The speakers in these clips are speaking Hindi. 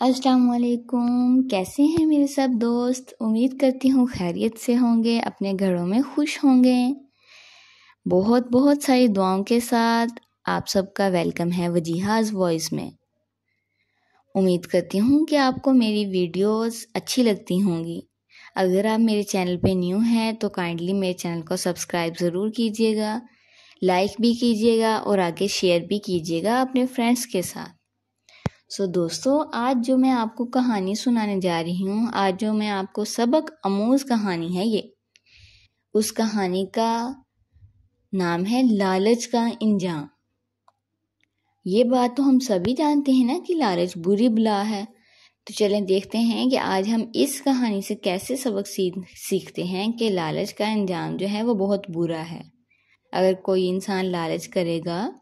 अस्सलाम वालेकुम। कैसे हैं मेरे सब दोस्त? उम्मीद करती हूँ खैरियत से होंगे, अपने घरों में खुश होंगे। बहुत बहुत सारी दुआओं के साथ आप सबका वेलकम है वजीहाज़ वॉइस में। उम्मीद करती हूँ कि आपको मेरी वीडियोस अच्छी लगती होंगी। अगर आप मेरे चैनल पे न्यू हैं तो काइंडली मेरे चैनल को सब्सक्राइब ज़रूर कीजिएगा, लाइक भी कीजिएगा और आगे शेयर भी कीजिएगा अपने फ्रेंड्स के साथ। दोस्तों, आज जो मैं आपको कहानी सुनाने जा रही हूँ, आज जो मैं आपको सबक आमूज कहानी है, उस कहानी का नाम है लालच का इंजाम। ये बात तो हम सभी जानते हैं ना कि लालच बुरी बला है। तो चलें देखते हैं कि आज हम इस कहानी से कैसे सबक सीखते हैं कि लालच का इंजाम जो है वो बहुत बुरा है। अगर कोई इंसान लालच करेगा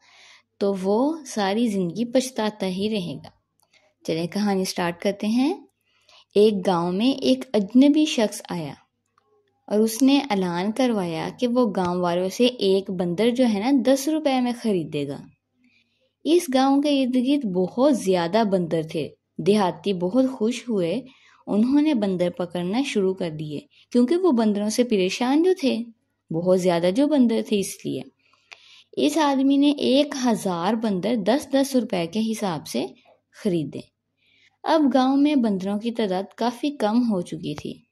तो वो सारी ज़िंदगी पछताता ही रहेगा। चलिए कहानी स्टार्ट करते हैं। एक गांव में एक अजनबी शख्स आया और उसने ऐलान करवाया कि वो गांव वालों से एक बंदर जो है ना 10 रुपए में खरीदेगा। इस गांव के इर्द गिर्द बहुत ज़्यादा बंदर थे। देहाती बहुत खुश हुए, उन्होंने बंदर पकड़ना शुरू कर दिए क्योंकि वो बंदरों से परेशान जो थे, बहुत ज़्यादा जो बंदर थे, इसलिए इस आदमी ने 1000 बंदर 10-10 रुपए के हिसाब से खरीदे। अब गांव में बंदरों की तादाद काफ़ी कम हो चुकी थी।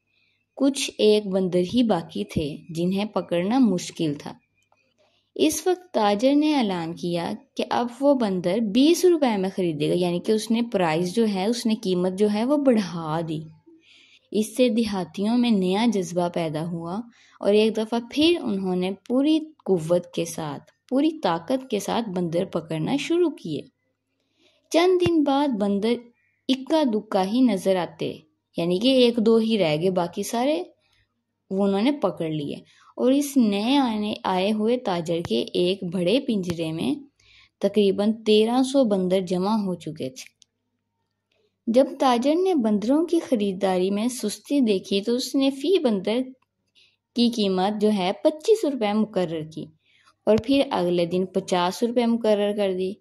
कुछ एक बंदर ही बाकी थे जिन्हें पकड़ना मुश्किल था। इस वक्त ताजर ने ऐलान किया कि अब वो बंदर 20 रुपए में खरीदेगा, यानी कि उसने प्राइस जो है, उसने कीमत जो है वो बढ़ा दी। इससे देहातियों में नया जज्बा पैदा हुआ और एक दफ़ा फिर उन्होंने पूरी कुव्वत के साथ, पूरी ताकत के साथ बंदर पकड़ना शुरू किए। चंद दिन बाद बंदर इक्का दुक्का ही नजर आते, यानी कि 1-2 ही रह गए, बाकी सारे वो उन्होंने पकड़ लिए। और इस नए आए हुए ताजर के एक बड़े पिंजरे में तकरीबन 1300 बंदर जमा हो चुके थे। जब ताजर ने बंदरों की खरीदारी में सुस्ती देखी तो उसने फी बंदर की कीमत जो है 25 रुपए मुकर्रर की और फिर अगले दिन 50 रुपए मुकर्रर कर दी।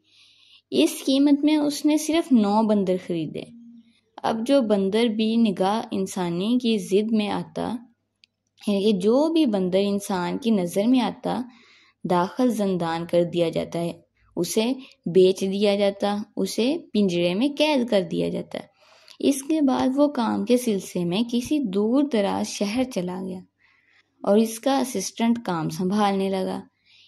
इस कीमत में उसने सिर्फ 9 बंदर खरीदे। अब जो बंदर भी निगाह इंसानी की जिद में आता, यानी जो भी बंदर इंसान की नज़र में आता, दाखिल ज़ंदान कर दिया जाता है, उसे बेच दिया जाता, उसे पिंजरे में कैद कर दिया जाता। इसके बाद वो काम के सिलसिले में किसी दूर दराज शहर चला गया और इसका असिस्टेंट काम संभालने लगा।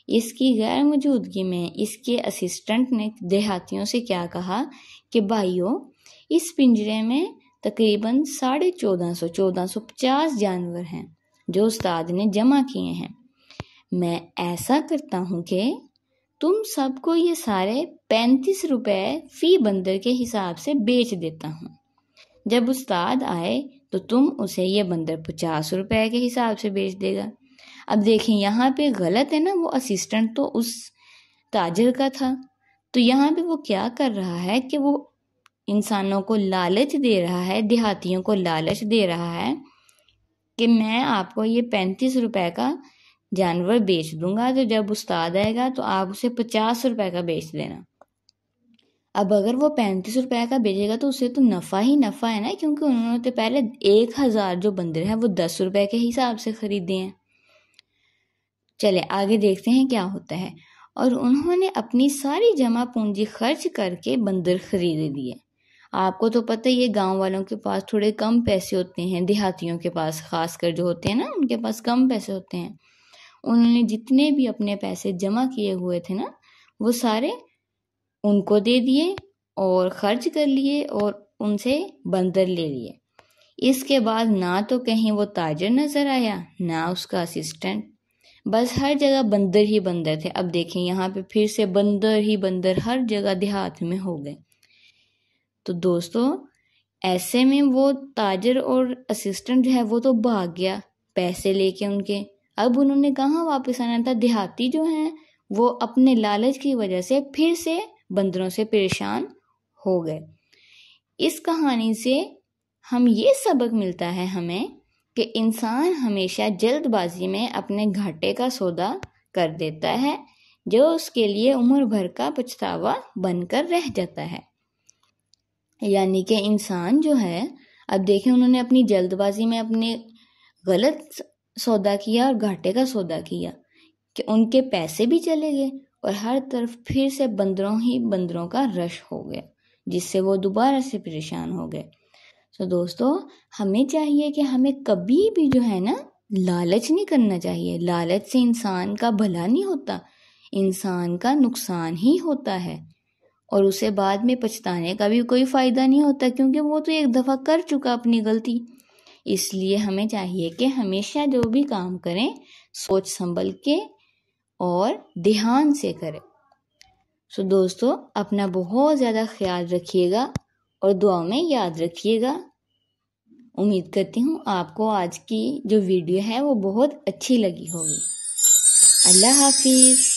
इसकी गैर मौजूदगी में इसके असिस्टेंट ने देहातियों से क्या कहा कि भाइयों, इस पिंजरे में तकरीबन 1450 जानवर हैं जो उस्ताद ने जमा किए हैं। मैं ऐसा करता हूँ कि तुम सबको ये सारे 35 रुपए फी बंदर के हिसाब से बेच देता हूँ। जब उस्ताद आए तो तुम उसे ये बंदर 50 रुपए के हिसाब से बेच देगा। अब देखें, यहाँ पे गलत है ना, वो असिस्टेंट तो उस ताजर का था। तो यहाँ पे वो क्या कर रहा है कि वो इंसानों को लालच दे रहा है, देहातियों को लालच दे रहा है कि मैं आपको ये 35 रुपए का जानवर बेच दूंगा, तो जब उस्ताद आएगा तो आप उसे 50 रुपए का बेच देना। अब अगर वो 35 रुपए का बेचेगा तो उसे तो नफ़ा ही नफ़ा है ना, क्योंकि उन्होंने तो पहले 1000 जो बंदर हैं वो 10 रुपए के हिसाब से खरीदे हैं। चले आगे देखते हैं क्या होता है। और उन्होंने अपनी सारी जमा पूंजी खर्च करके बंदर खरीद लिए। आपको तो पता ही है, गांव वालों के पास थोड़े कम पैसे होते हैं, देहातियों के पास खासकर जो होते हैं ना, उनके पास कम पैसे होते हैं। उन्होंने जितने भी अपने पैसे जमा किए हुए थे ना, वो सारे उनको दे दिए और खर्च कर लिए और उनसे बंदर ले लिए। इसके बाद ना तो कहीं वो ताजर नजर आया, ना उसका असिस्टेंट, बस हर जगह बंदर ही बंदर थे। अब देखें, यहाँ पे फिर से बंदर ही बंदर हर जगह देहात में हो गए। तो दोस्तों, ऐसे में वो ताजर और असिस्टेंट जो है वो तो भाग गया पैसे लेके उनके। अब उन्होंने कहाँ वापस आना था। देहाती जो हैं वो अपने लालच की वजह से फिर से बंदरों से परेशान हो गए। इस कहानी से हम ये सबक मिलता है हमें कि इंसान हमेशा जल्दबाजी में अपने घाटे का सौदा कर देता है, जो उसके लिए उम्र भर का पछतावा बनकर रह जाता है। यानी कि इंसान जो है, अब देखें उन्होंने अपनी जल्दबाजी में अपने गलत सौदा किया और घाटे का सौदा किया कि उनके पैसे भी चले गए और हर तरफ फिर से बंदरों ही बंदरों का रश हो गया, जिससे वो दोबारा से परेशान हो गए। तो दोस्तों, हमें चाहिए कि हमें कभी भी जो है ना, लालच नहीं करना चाहिए। लालच से इंसान का भला नहीं होता, इंसान का नुकसान ही होता है और उसे बाद में पछताने का भी कोई फ़ायदा नहीं होता, क्योंकि वो तो एक दफ़ा कर चुका अपनी गलती। इसलिए हमें चाहिए कि हमेशा जो भी काम करें सोच संभल के और ध्यान से करें। सो दोस्तों, अपना बहुत ज़्यादा ख्याल रखिएगा और दुआ में याद रखिएगा। उम्मीद करती हूँ आपको आज की जो वीडियो है वो बहुत अच्छी लगी होगी। अल्लाह हाफिज़।